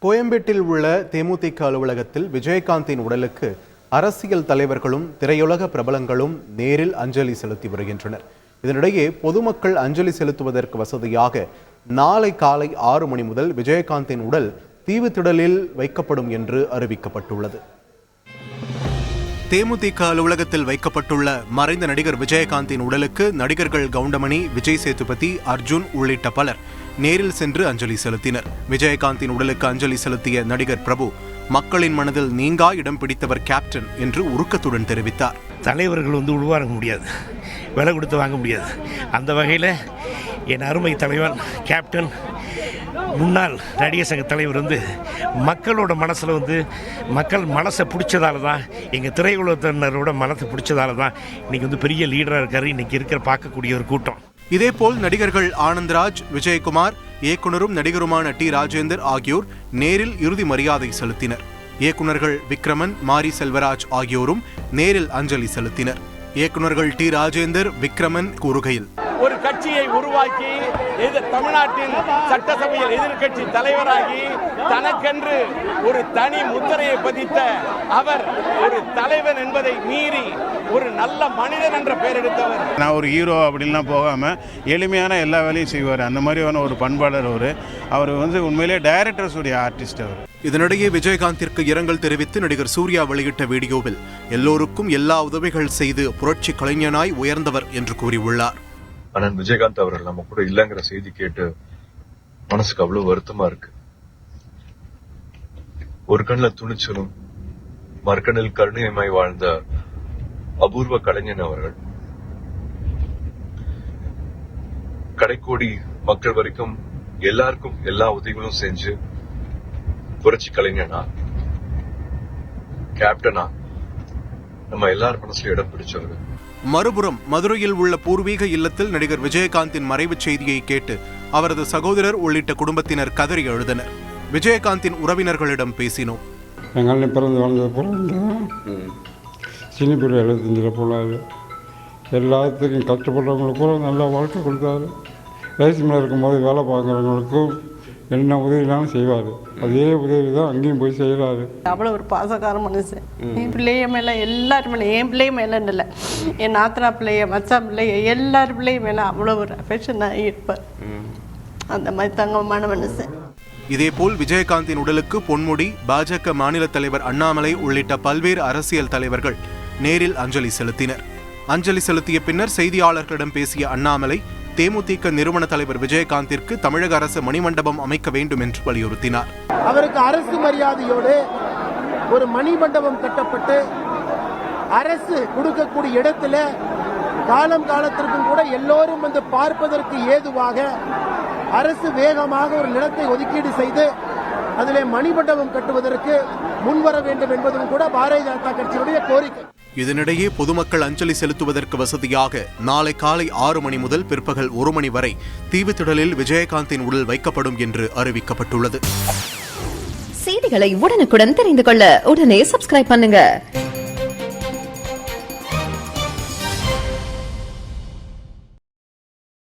கோயம்பேட்டில் உள்ள தேமுதிக அலுவலகத்தில் விஜயகாந்தின் உடலுக்கு அரசியல் தலைவர்களும் திரையுலக பிரபலங்களும் நேரில் அஞ்சலி செலுத்தி வருகின்றனர். இதனிடையே பொதுமக்கள் அஞ்சலி செலுத்துவதற்கு வசதியாக நாளை காலை 6 மணி முதல் விஜயகாந்தின் உடல் தீவுத்திடலில் வைக்கப்படும் என்று அறிவிக்கப்பட்டுள்ளது. தேமுதிக அலுவலகத்தில் வைக்கப்பட்டுள்ள மறைந்த நடிகர் விஜயகாந்தின் உடலுக்கு நடிகர்கள் கவுண்டமணி, விஜய் சேதுபதி, அர்ஜுன் உள்ளிட்ட பலர் நேரில் சென்று அஞ்சலி செலுத்தினர். விஜயகாந்தின் உடலுக்கு அஞ்சலி செலுத்திய நடிகர் பிரபு, மக்களின் மனதில் நீங்கா இடம் பிடித்தவர் கேப்டன் என்று உருக்கத்துடன் தெரிவித்தார். தலைவர்கள் உருவாங்க முடியாது, விலை கொடுத்து வாங்க முடியாது. அந்த வகையில் என் அருமை தலைவன் கேப்டன், முன்னாள் நடிகர் சங்க தலைவர் மக்களோட மனசில் மக்கள் மனசை பிடிச்சதால தான், எங்கள் திரையுலகத்தினரோட மனசை பிடிச்சதால தான் இன்றைக்கி பெரிய லீடராக இருக்கார். இன்றைக்கி இருக்கிற பார்க்கக்கூடிய ஒரு கூட்டம். இதேபோல் நடிகர்கள் ஆனந்த்ராஜ், விஜயகுமார், இயக்குனரும் நடிகருமான டி ராஜேந்தர் ஆகியோர் நேரில் இறுதி மரியாதை செலுத்தினர். இயக்குனர்கள் விக்ரமன், மாரி செல்வராஜ் ஆகியோரும் நேரில் அஞ்சலி செலுத்தினர். இயக்குனர்கள் டி ராஜேந்தர், விக்ரமன் கூறுகையில், ஒரு கட்சியை உருவாக்கி தமிழ்நாட்டில் சட்டசபையில் எதிர்கட்சி தலைவராகி தனக்கென்று ஒரு தனி முத்திரையை பதித்த அவர் ஒரு தலைவன் என்பதை மீறி ஒரு நல்ல மனிதன் என்ற பெயர் எடுத்தவர். நான் ஒரு ஹீரோ அப்படின்லாம் போகாம எளிமையான எல்லா வேலையும் செய்வார். அந்த மாதிரியான ஒரு பண்பாளர் அவர் உண்மையிலே டைரக்டர்ஸ் உடைய ஆர்டிஸ்ட் அவர். இதனிடையே விஜயகாந்திற்கு இரங்கல் தெரிவித்து நடிகர் சூர்யா வெளியிட்ட வீடியோவில் எல்லோருக்கும் எல்லா உதவிகள் செய்து புரட்சி கலைஞனாய் உயர்ந்தவர் என்று கூறியுள்ளார். அண்ணன் விஜயகாந்த் அவர்கள் நம்ம கூட இல்லைங்கிற செய்தி கேட்டு மனசுக்கு அவ்வளவு வருத்தமா இருக்கு. ஒரு கண்ணில் துணிச்சலும் மறுக்கண்ணில் கருணையமாய் வாழ்ந்த அபூர்வ கலைஞன் அவர்கள் கடைக்கோடி மக்கள் வரைக்கும் எல்லாருக்கும் எல்லா உதவிகளும் செஞ்சு புரட்சி கலைஞனா, கேப்டனா நம்ம எல்லார் மனசுல இடம் பிடிச்சவர்கள். மறுபுறம் மதுரையில் உள்ள பூர்வீக இல்லத்தில் நடிகர் விஜயகாந்தின் மறைவுச் செய்தியை கேட்டு அவரது சகோதரர் உள்ளிட்ட குடும்பத்தினர் கதறி எழுதனர். விஜயகாந்தின் உறவினர்களிடம் பேசினோம். எங்கள் பிறந்து வளர்ந்தது போல சின்ன பிள்ளை 75 போலாது. எல்லாத்துக்கும் கஷ்டப்படுறவங்களுக்கு கூட நல்லா வாழ்க்கை கொடுத்தாரு. ரேசிமில் இருக்கும்போது வேலை பார்க்குறவங்களுக்கும் என்ன உதவினாலும் செய்வார். அதே உதவி தான் அங்கேயும் போய் செய்கிறாரு. அவ்வளோ ஒரு பாசக்கார மனுஷன். என் பிள்ளைய மேலே எல்லாரும் மேலே, என் பிள்ளைய மேலேன்னு இல்லை, என் நாத்தனா பிள்ளைய, மச்சான் பிள்ளைய, எல்லார் பிள்ளைய மேலே அவ்வளோ ஒரு அஃபெக்ஷனாக இருப்பார். அந்த மாதிரி தங்கமான மனுஷன். இதேபோல் விஜயகாந்தின் உடலுக்கு பொன்முடி, பாஜக மாநில தலைவர் அண்ணாமலை உள்ளிட்ட பல்வேறு அரசியல் தலைவர்கள் நேரில் அஞ்சலி செலுத்தினர். அஞ்சலி செலுத்திய பின்னர் செய்தியாளர்களிடம் பேசிய அண்ணாமலை, தேமுதிக நிறுவன தலைவர் விஜயகாந்திற்கு தமிழக அரசு மணிமண்டபம் அமைக்க வேண்டும் என்று வலியுறுத்தினார். அவருக்கு அரசு மரியாதையோடு ஒரு மணிமண்டபம் கட்டப்பட்டு அரசு கொடுக்கக்கூடிய இடத்துல காலத்திற்கும் கூட எல்லோரும் பார்ப்பதற்கு ஏதுவாக அரசு வேகமாக ஒரு நிலத்தை ஒதுக்கீடு செய்து அதிலே மணிமண்டபம் கட்டுவதற்கு முன்வர வேண்டும் என்பதும் கூட பாரதிய ஜனதா கட்சியினுடைய கோரிக்கை. இதனிடையே பொதுமக்கள் அஞ்சலி செலுத்துவதற்கு வசதியாக நாளை காலை 6 மணி முதல் பிற்பகல் 1 மணி வரை தீவுத்திடலில் விஜயகாந்தின் உடல் வைக்கப்படும் என்று அறிவிக்கப்பட்டுள்ளது. செய்திகளை உடனுக்குடன் தெரிந்து கொள்ள உடனே சப்ஸ்கிரைப் பண்ணுங்க.